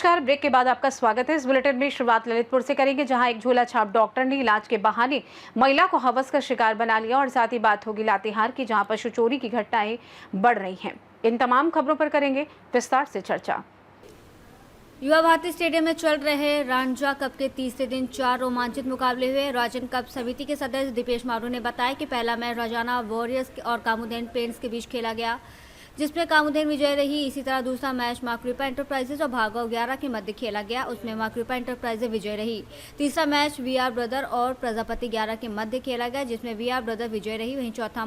नमस्कार। ब्रेक के बाद आपका स्वागत है। इस बुलेटिन में शुरुआत ललितपुर से करेंगे, जहां एक झोला छाप डॉक्टर ने इलाज के बहाने महिला को हवस का शिकार बना लिया। और साथ ही बात होगी लातेहार की, जहां पशु चोरी की घटनाएं बढ़ रही हैं। इन तमाम खबरों पर करेंगे विस्तार से चर्चा। युवा भारती स्टेडियम में चल रहे रांझा कप के तीसरे दिन 4 रोमांचित मुकाबले हुए। राजन कप समिति के सदस्य दीपेश मारू ने बताया कि पहला मैच राजाना वॉरियर्स और कामुदेन पेंट्स के बीच खेला गया, जिसमें कामुदेन विजय रही। इसी तरह दूसरा मैच माकृपा एंटरप्राइजेज और भार्गव 11 के मध्य खेला गया, उसमें माकृपा एंटरप्राइजेज विजय रही। तीसरा मैच वीआर ब्रदर और प्रजापति 11 के मध्य खेला गया, जिसमें वीआर ब्रदर विजय रही। वहीं चौथा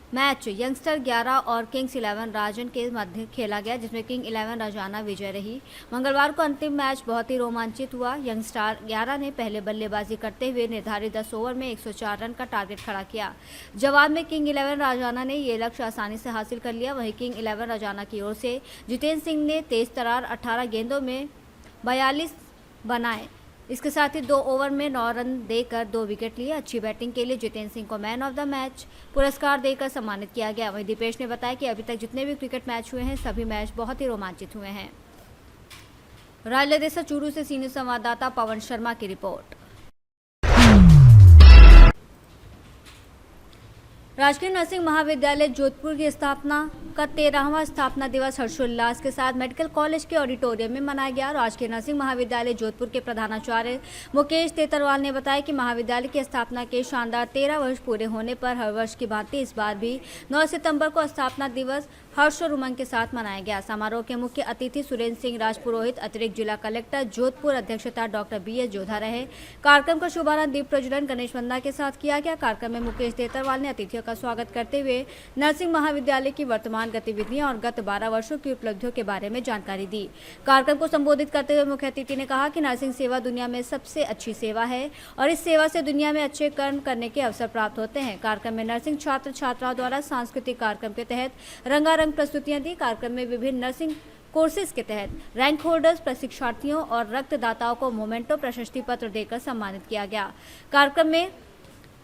मैच यंगस्टर 11 और किंग्स 11 राजन के मध्य खेला गया, जिसमें किंग 11 राजाना विजय रही। मंगलवार को अंतिम मैच बहुत ही रोमांचित हुआ। यंगस्टर 11 ने पहले बल्लेबाजी करते हुए निर्धारित 10 ओवर में 104 रन का टारगेट खड़ा किया। जवाब में किंग 11 राजाना ने ये लक्ष्य आसानी से हासिल कर लिया। वहीं किंग 11 राजाना की ओर से जितेंद्र सिंह ने तेज तर्रार 18 गेंदों में 42 बनाए। इसके साथ ही 2 ओवर में 9 रन देकर 2 विकेट लिए। अच्छी बैटिंग के लिए जितेंद्र सिंह को मैन ऑफ द मैच पुरस्कार देकर सम्मानित किया गया। वहीं दीपेश ने बताया कि अभी तक जितने भी क्रिकेट मैच हुए हैं, सभी मैच बहुत ही रोमांचित हुए हैं। राजलदेसा चूरू से सीनियर संवाददाता पवन शर्मा की रिपोर्ट। राजकीय नर्सिंग महाविद्यालय जोधपुर की स्थापना का 13वां स्थापना दिवस हर्षोल्लास के साथ मेडिकल कॉलेज के ऑडिटोरियम में मनाया गया। राजकीय नर्सिंग महाविद्यालय जोधपुर के प्रधानाचार्य मुकेश तेतरवाल ने बताया कि महाविद्यालय की स्थापना के शानदार 13 वर्ष पूरे होने पर हर वर्ष की भांति इस बार भी 9 सितंबर को स्थापना दिवस हर्ष और उमंग के साथ मनाया गया। समारोह के मुख्य अतिथि सुरेंद्र सिंह राजपुरोहित, अतिरिक्त जिला कलेक्टर जोधपुर, अध्यक्षता डॉक्टर BS जोधा रहे। कार्यक्रम का शुभारंभ दीप प्रज्वलन गणेश वंदना के साथ किया गया। कार्यक्रम में मुकेश तेतरवाल ने अतिथियों का स्वागत करते हुए नर्सिंग महाविद्यालय की वर्तमान गतिविधियां और गत 12 वर्षों की उपलब्धियों के बारे में जानकारी दी। कार्यक्रम को संबोधित करते हुए मुख्य अतिथि ने कहा कि नर्सिंग सेवा दुनिया में सबसे अच्छी सेवा है और इस सेवा से दुनिया में अच्छे कर्म करने के अवसर प्राप्त होते हैं। कार्यक्रम में नर्सिंग छात्र छात्राओं द्वारा सांस्कृतिक कार्यक्रम के तहत रंगारंग प्रस्तुतियां दी। कार्यक्रम में विभिन्न नर्सिंग कोर्सेज के तहत रैंक होल्डर्स, प्रशिक्षार्थियों और रक्तदाताओं को मोमेंटो प्रशस्ति पत्र देकर सम्मानित किया गया। कार्यक्रम में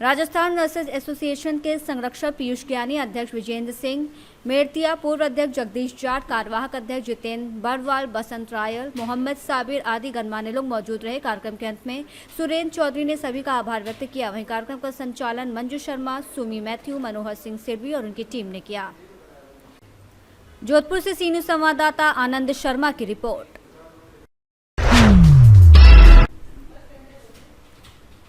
राजस्थान नर्सेज एसोसिएशन के संरक्षक पीयूष ज्ञानी, अध्यक्ष विजेंद्र सिंह मेड़तिया, पूर्व अध्यक्ष जगदीश जाट, कार्यवाहक अध्यक्ष जितेंद्र बड़वाल, बसंत रायल, मोहम्मद साबिर आदि गणमान्य लोग मौजूद रहे। कार्यक्रम के अंत में सुरेंद्र चौधरी ने सभी का आभार व्यक्त किया। वहीं कार्यक्रम का संचालन मंजू शर्मा, सुमी मैथ्यू, मनोहर सिंह सिरवी और उनकी टीम ने किया। जोधपुर से सीनियर संवाददाता आनंद शर्मा की रिपोर्ट।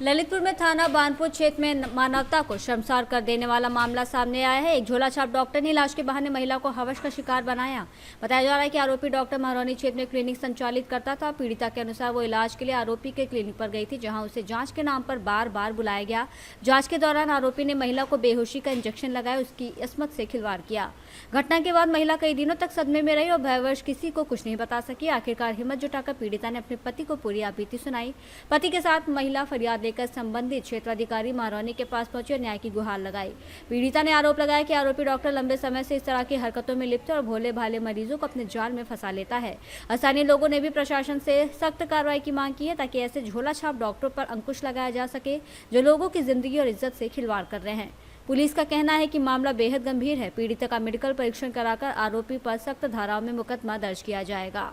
ललितपुर में थाना बानपुर क्षेत्र में मानवता को शर्मसार कर देने वाला मामला सामने आया है। एक झोला छाप डॉक्टर ने इलाज के बहाने महिला को हवस का शिकार बनाया। बताया जा रहा है कि आरोपी डॉक्टर महरौनी क्षेत्र में क्लिनिक संचालित करता था। पीड़िता के अनुसार वो इलाज के लिए आरोपी के क्लिनिक पर गई थी, जहां उसे जांच के नाम पर बार बार बुलाया गया। जांच के दौरान आरोपी ने महिला को बेहोशी का इंजेक्शन लगाया, उसकी इस्मत से खिलवाड़ किया। घटना के बाद महिला कई दिनों तक सदमे में रही और भयवश किसी को कुछ नहीं बता सकी। आखिरकार हिम्मत जुटाकर पीड़िता ने अपने पति को पूरी आपबीती सुनाई। पति के साथ महिला फरियाद लेकर संबंधित क्षेत्राधिकारी महरौनी के पास पहुंची और न्याय की गुहार लगाई। पीड़िता ने आरोप लगाया कि आरोपी डॉक्टर लंबे समय से इस तरह की हरकतों में लिप्त है और भोले भाले मरीजों को अपने जाल में फंसा लेता है। स्थानीय लोगों ने भी प्रशासन से सख्त कार्रवाई की मांग की है, ताकि ऐसे झोला छाप डॉक्टरों पर अंकुश लगाया जा सके जो लोगों की जिंदगी और इज्जत से खिलवाड़ कर रहे हैं। पुलिस का कहना है कि मामला बेहद गंभीर है। पीड़िता का मेडिकल परीक्षण कराकर आरोपी पर सख्त धाराओं में मुकदमा दर्ज किया जाएगा।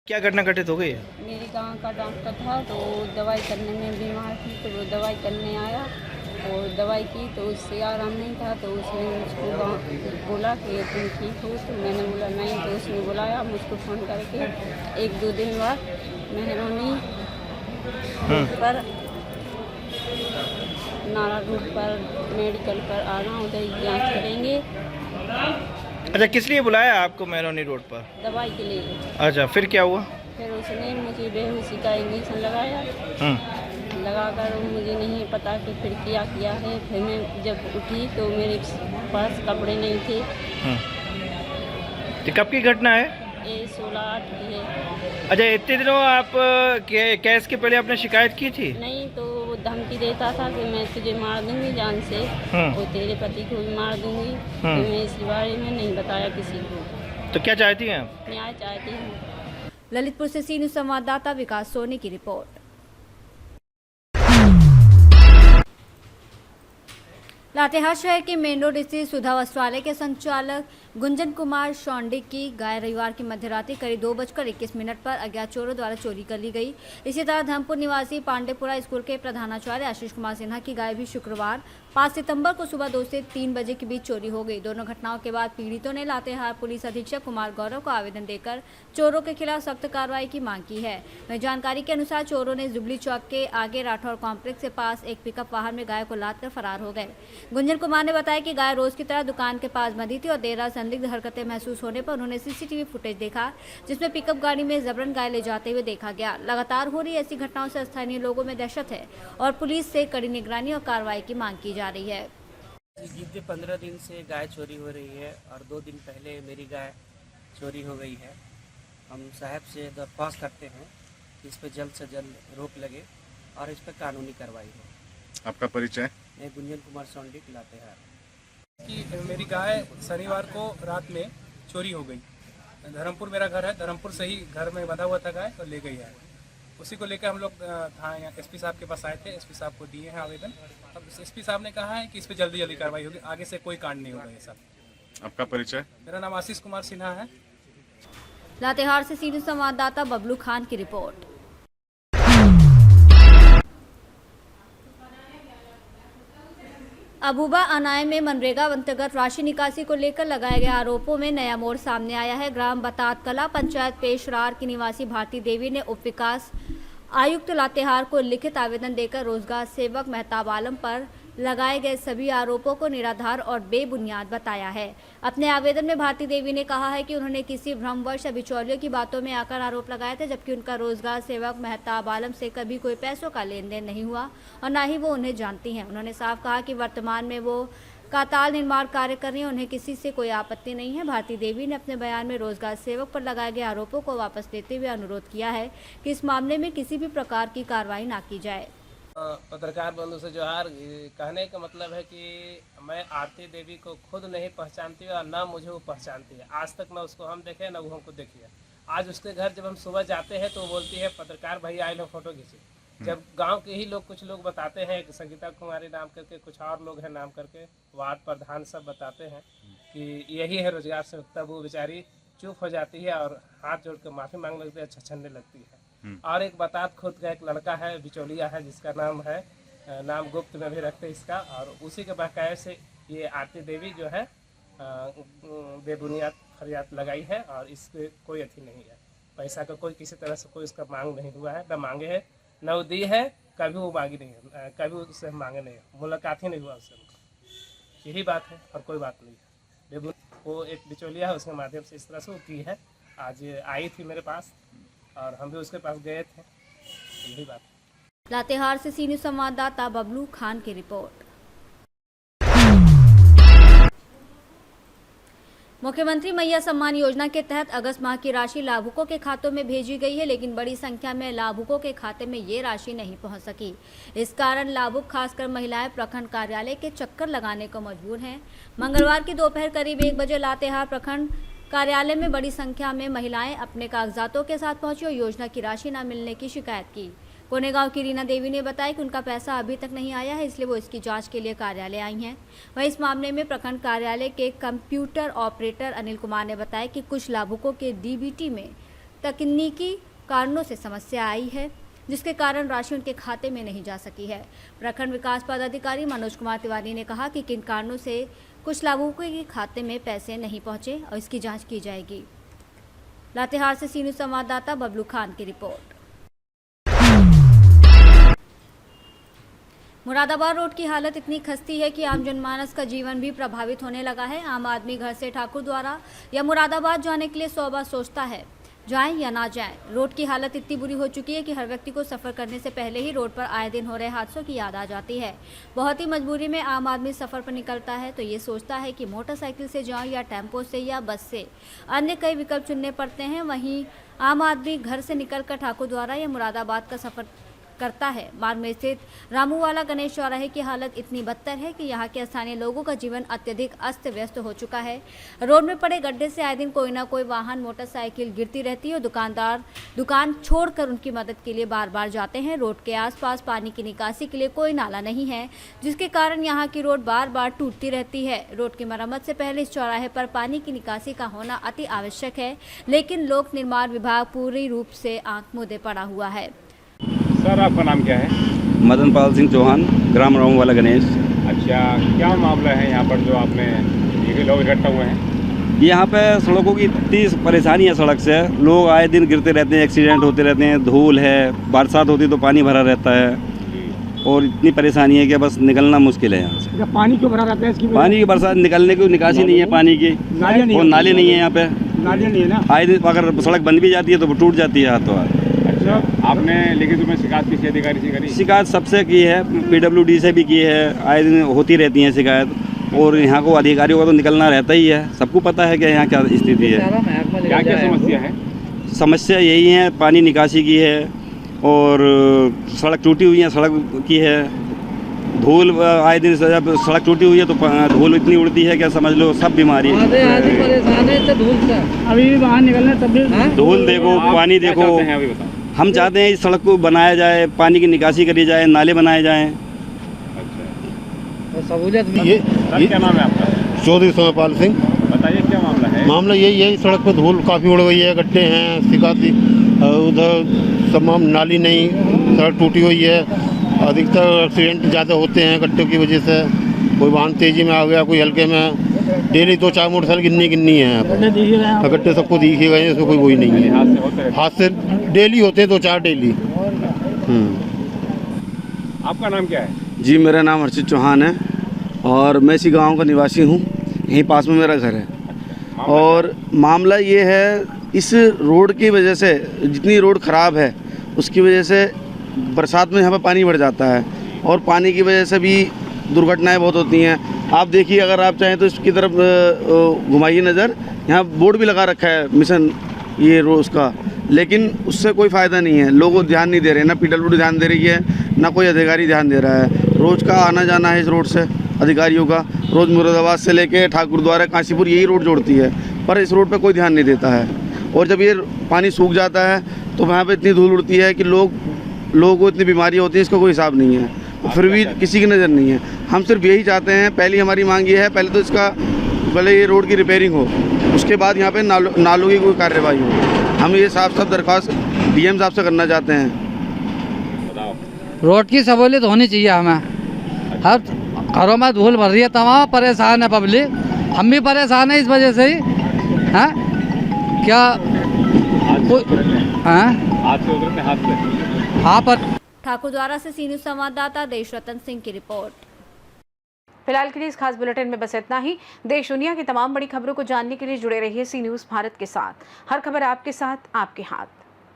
क्या घटना घटित हो गई है? मेरे गांव का डॉक्टर था, तो दवाई करने में बीमार थी, तो वो दवाई करने आया और दवाई की तो उससे आराम नहीं था। तो उसने मुझको बोला कि तुम ठीक हो? तो मैंने बोला नहीं। तो उसने बुलाया मुझको फ़ोन करके। 1-2 दिन बाद महरौनी पर नारा रोड पर मेडिकल पर आ रहा हूँ, उधर जाँच करेंगे। अच्छा, किस लिए बुलाया आपको महरौनी रोड पर? दवाई के लिए। अच्छा, फिर क्या हुआ? फिर उसने मुझे बेहोशी का इंजेक्शन लगाया। लगाकर मुझे नहीं पता कि फिर किया है। फिर मैं जब उठी तो मेरे पास कपड़े नहीं थे। तो कब की घटना है? ये 16/8 की है। अच्छा, इतने दिनों आप केस के पहले आपने शिकायत की थी? नहीं, तो वो धमकी देता था कि मैं तुझे मार दूंगी जान से, और तेरे पति को भी मार दूंगी। तो मैं इस बारे में नहीं बताया किसी को। तो क्या चाहती हैं आप? न्याय चाहती हूँ। ललितपुर से सीनियर संवाददाता विकास सोनी की रिपोर्ट। लातेहार शहर के मेन रोड स्थित सुधा वस्त्रालय के संचालक गुंजन कुमार शॉन्डिक की गाय रविवार की मध्यरात्रि करीब 2:21 पर अज्ञात चोरों द्वारा चोरी कर ली गई। इसी तरह धर्मपुर निवासी पांडेपुरा स्कूल के प्रधानाचार्य आशीष कुमार सिन्हा की गाय भी शुक्रवार 5 सितंबर को सुबह 2 से 3 बजे के बीच चोरी हो गई। दोनों घटनाओं के बाद पीड़ितों ने लातेहार पुलिस अधीक्षक कुमार गौरव को आवेदन देकर चोरों के खिलाफ सख्त कार्रवाई की मांग की है। वहीं जानकारी के अनुसार चोरों ने जुबली चौक के आगे राठौर कॉम्प्लेक्स के पास एक पिकअप वाहन में गाय को लाद कर फरार हो गए। गुंजन कुमार ने बताया कि गाय रोज की तरह दुकान के पास बंधी थी और देर रात संदिग्ध हरकतें महसूस होने पर उन्होंने सीसीटीवी फुटेज देखा, जिसमें पिकअप गाड़ी में जबरन गाय ले जाते हुए देखा गया। लगातार हो रही ऐसी घटनाओं से स्थानीय लोगों में दहशत है और पुलिस से कड़ी निगरानी और कार्रवाई की मांग की जा रही है। बीते 15 दिन से गाय चोरी हो रही है और 2 दिन पहले मेरी गाय चोरी हो गई है। हम साहब से दरख्वास्त करते हैं कि इस पर जल्द से जल्द रोक लगे और इस पर कानूनी कार्रवाई हो। आपका परिचय? मैं गुंजन कुमार सौंडिक लातेहार। कि मेरी गाय शनिवार को रात में चोरी हो गई। धर्मपुर मेरा घर है, धर्मपुर से ही घर में बंधा हुआ था गाय और ले गई है। उसी को लेकर हम लोग थाना एसपी साहब के पास आए थे। एसपी साहब को दिए हैं आवेदन। अब एसपी साहब ने कहा है कि इस पर जल्दी जल्दी कार्रवाई होगी, आगे से कोई कांड नहीं होगा ये सब। आपका परिचय? मेरा नाम आशीष कुमार सिन्हा है। लातेहार से सीनियर संवाददाता बबलू खान की रिपोर्ट। अबूबा अनाय में मनरेगा अंतर्गत राशि निकासी को लेकर लगाए गए आरोपों में नया मोड़ सामने आया है। ग्राम बतात कला पंचायत पेशरार की निवासी भारती देवी ने उप विकास आयुक्त लातेहार को लिखित आवेदन देकर रोजगार सेवक मेहताब आलम पर लगाए गए सभी आरोपों को निराधार और बेबुनियाद बताया है। अपने आवेदन में भारती देवी ने कहा है कि उन्होंने किसी भ्रमवश या बिचौलियों की बातों में आकर आरोप लगाए थे, जबकि उनका रोजगार सेवक मेहताब आलम से कभी कोई पैसों का लेन देन नहीं हुआ और न ही वो उन्हें जानती हैं। उन्होंने साफ कहा कि वर्तमान में वो काताल निर्माण कार्य कर रही हैं, उन्हें किसी से कोई आपत्ति नहीं है। भारती देवी ने अपने बयान में रोजगार सेवक पर लगाए गए आरोपों को वापस लेते हुए अनुरोध किया है कि इस मामले में किसी भी प्रकार की कार्रवाई न की जाए। पत्रकार बंधु से जोहार। कहने का मतलब है कि मैं आरती देवी को खुद नहीं पहचानती और ना मुझे वो पहचानती है। आज तक ना उसको हम देखे ना वो हमको देखी है। आज उसके घर जब हम सुबह जाते हैं तो वो बोलती है पत्रकार भाई आए लो फोटो खींचे। जब गांव के ही लोग कुछ लोग बताते हैं कि संगीता कुमारी नाम करके कुछ और लोग हैं नाम करके वार्ड प्रधान सब बताते हैं कि यही है रोजगार से, तब वो बेचारी चुप हो जाती है और हाथ जोड़ कर माफ़ी मांग लगती है, छछनने लगती है। और एक बतात खुद का एक लड़का है, बिचौलिया है, जिसका नाम है, नाम गुप्त में भी रखते इसका, और उसी के बकाये से ये आरती देवी जो है बेबुनियाद फरियाद लगाई है और इस पर कोई अथी नहीं है। पैसा का कोई किसी तरह से कोई इसका मांग नहीं हुआ है, न मांगे है न वो दी है, कभी वो मांगी नहीं है, कभी उससे मांगे नहीं है, मुलाकात ही नहीं हुआ उससे। यही बात है और कोई बात नहीं है। वो एक बिचौलिया है, उसके माध्यम से इस तरह से वो की है। आज आई थी मेरे पास और हम भी उसके पास गए थे, यही बात है। लातेहार से सीनियर संवाददाता बबलू खान की रिपोर्ट। मुख्यमंत्री मैया सम्मान योजना के तहत अगस्त माह की राशि लाभुकों के खातों में भेजी गई है, लेकिन बड़ी संख्या में लाभुकों के खाते में ये राशि नहीं पहुंच सकी। इस कारण लाभुक खासकर महिलाएं प्रखंड कार्यालय के चक्कर लगाने को मजबूर हैं। मंगलवार की दोपहर करीब 1 बजे लातेहार प्रखंड कार्यालय में बड़ी संख्या में महिलाएं अपने कागजातों के साथ पहुंची और योजना की राशि न मिलने की शिकायत की। कोनेगांव की रीना देवी ने बताया कि उनका पैसा अभी तक नहीं आया है, इसलिए वो इसकी जांच के लिए कार्यालय आई हैं। वहीं इस मामले में प्रखंड कार्यालय के कंप्यूटर ऑपरेटर अनिल कुमार ने बताया कि कुछ लाभुकों के डीबीटी में तकनीकी कारणों से समस्या आई है, जिसके कारण राशि उनके खाते में नहीं जा सकी है। प्रखंड विकास पदाधिकारी मनोज कुमार तिवारी ने कहा कि किन कारणों से कुछ लाभुकों के खाते में पैसे नहीं पहुंचे और इसकी जांच की जाएगी। लातेहार से सीनियर संवाददाता बबलू खान की रिपोर्ट। मुरादाबाद रोड की हालत इतनी खस्ती है कि आम जनमानस का जीवन भी प्रभावित होने लगा है। आम आदमी घर से ठाकुर द्वारा या मुरादाबाद जाने के लिए 100 बार सोचता है जाएं या ना जाएं। रोड की हालत इतनी बुरी हो चुकी है कि हर व्यक्ति को सफ़र करने से पहले ही रोड पर आए दिन हो रहे हादसों की याद आ जाती है। बहुत ही मजबूरी में आम आदमी सफ़र पर निकलता है तो ये सोचता है कि मोटरसाइकिल से जाऊं या टेम्पो से या बस से, अन्य कई विकल्प चुनने पड़ते हैं। वहीं आम आदमी घर से निकलकर ठाकुर द्वारा या मुरादाबाद का सफ़र करता है। मार्ग में स्थित रामूवाला गणेश चौराहे की हालत इतनी बदतर है कि यहाँ के स्थानीय लोगों का जीवन अत्यधिक अस्त व्यस्त हो चुका है। रोड में पड़े गड्ढे से आए दिन कोई ना कोई वाहन, मोटरसाइकिल गिरती रहती है और दुकानदार दुकान छोड़कर उनकी मदद के लिए बार बार जाते हैं। रोड के आसपास पानी की निकासी के लिए कोई नाला नहीं है, जिसके कारण यहाँ की रोड बार बार टूटती रहती है। रोड की मरम्मत से पहले इस चौराहे पर पानी की निकासी का होना अति आवश्यक है, लेकिन लोक निर्माण विभाग पूरी रूप से आंख मूंदे पड़ा हुआ है। सर, आपका नाम क्या है? मदन पाल सिंह चौहान, ग्राम रामूवाला गणेश। अच्छा, क्या मामला है यहाँ पर जो आपने ये लोग इकट्ठा हुए हैं? यहाँ पे सड़कों की इतनी परेशानी है, सड़क से लोग आए दिन गिरते रहते हैं, एक्सीडेंट होते रहते हैं, धूल है, बरसात होती तो पानी भरा रहता है और इतनी परेशानी है कि बस निकलना मुश्किल है यहाँ से। पानी क्यों भरा रहता है इसकी? पानी की बरसात निकलने की निकासी नहीं है पानी की, और नाले नहीं है यहाँ पे, नालियाँ नहीं है ना। आए दिन अगर सड़क बंद भी जाती है तो वो टूट जाती है हाथों हाथ। अच्छा, आपने लिखित रूप में शिकायत किसी अधिकारी से करी? शिकायत सबसे की है, PWD से भी की है, आए दिन होती रहती है शिकायत, और यहाँ को अधिकारियों का तो निकलना रहता ही है। सबको पता है कि यहाँ क्या स्थिति है। क्या क्या समस्या है? समस्या यही है, पानी निकासी की है और सड़क टूटी हुई है, सड़क की है, धूल आए दिन जब सड़क टूटी हुई है तो धूल इतनी उड़ती है क्या समझ लो, सब बीमारी है। परेशान है तो धूल से अभी भी बाहर निकलना तब भी धूल देखो, पानी देखो। हम चाहते हैं इस सड़क को बनाया जाए, पानी की निकासी करी जाए, नाले बनाए जाएँ। सहूलियत क्या नाम है आपका? चौधरी सोमपाल सिंह। बताइए क्या मामला है? मामला यही है, सड़क पर धूल काफ़ी उड़ गई है, गड्ढे हैं, शिकायती उधर तमाम नाली नहीं, सड़क टूटी हुई है, अधिकतर एक्सीडेंट ज़्यादा होते हैं गड्ढों की वजह से। कोई वाहन तेज़ी में आ गया, कोई हल्के में, डेली 2-4 मोटरसाइकिल गिननी है यहाँ पर। गड्ढे सबको दिखे गए हैं, इसमें कोई वही नहीं है। हादसे डेली होते हैं, 2-4 डेली। आपका नाम क्या है? जी, मेरा नाम हर्षित चौहान है और मैं इसी गांव का निवासी हूं। यहीं पास में मेरा घर है। और मामला ये है, इस रोड की वजह से, जितनी रोड ख़राब है उसकी वजह से बरसात में यहाँ पर पानी भर जाता है और पानी की वजह से भी दुर्घटनाएं बहुत होती हैं। आप देखिए, अगर आप चाहें तो इसकी तरफ घुमाइए नज़र, यहाँ बोर्ड भी लगा रखा है मिशन ये रोज़ का, लेकिन उससे कोई फ़ायदा नहीं है। लोग ध्यान नहीं दे रहे, ना PWD ध्यान दे रही है, ना कोई अधिकारी ध्यान दे रहा है। रोज़ का आना जाना है इस रोड से अधिकारियों का, रोज़ मुरादाबाद से लेके ठाकुर द्वारा काशीपुर यही रोड जोड़ती है, पर इस रोड पे कोई ध्यान नहीं देता है। और जब ये पानी सूख जाता है तो वहाँ पे इतनी धूल उड़ती है कि लोगों को इतनी बीमारियाँ होती हैं, इसका कोई हिसाब नहीं है, फिर भी किसी की नज़र नहीं है। हम सिर्फ यही चाहते हैं, पहली हमारी मांग ये है, पहले तो इसका भले ये रोड की रिपेयरिंग हो, उसके बाद यहाँ पे नालों की कोई कार्रवाई हो। हम ये साफ दरख्वास्त DM साहब से करना चाहते हैं। रोड की सहूलियत होनी चाहिए हमें। हर घरों में धूल भर रही है, तमाम परेशान है पब्लिक, हम भी परेशान है इस वजह से ही। हैं क्या हाँ पर ठाकुर द्वारा से सी न्यूज़ संवाददाता देश रतन सिंह की रिपोर्ट। फिलहाल के लिए इस खास बुलेटिन में बस इतना ही। देश दुनिया की तमाम बड़ी खबरों को जानने के लिए जुड़े रहिए सी न्यूज़ भारत के साथ। हर खबर आपके साथ, आपके हाथ।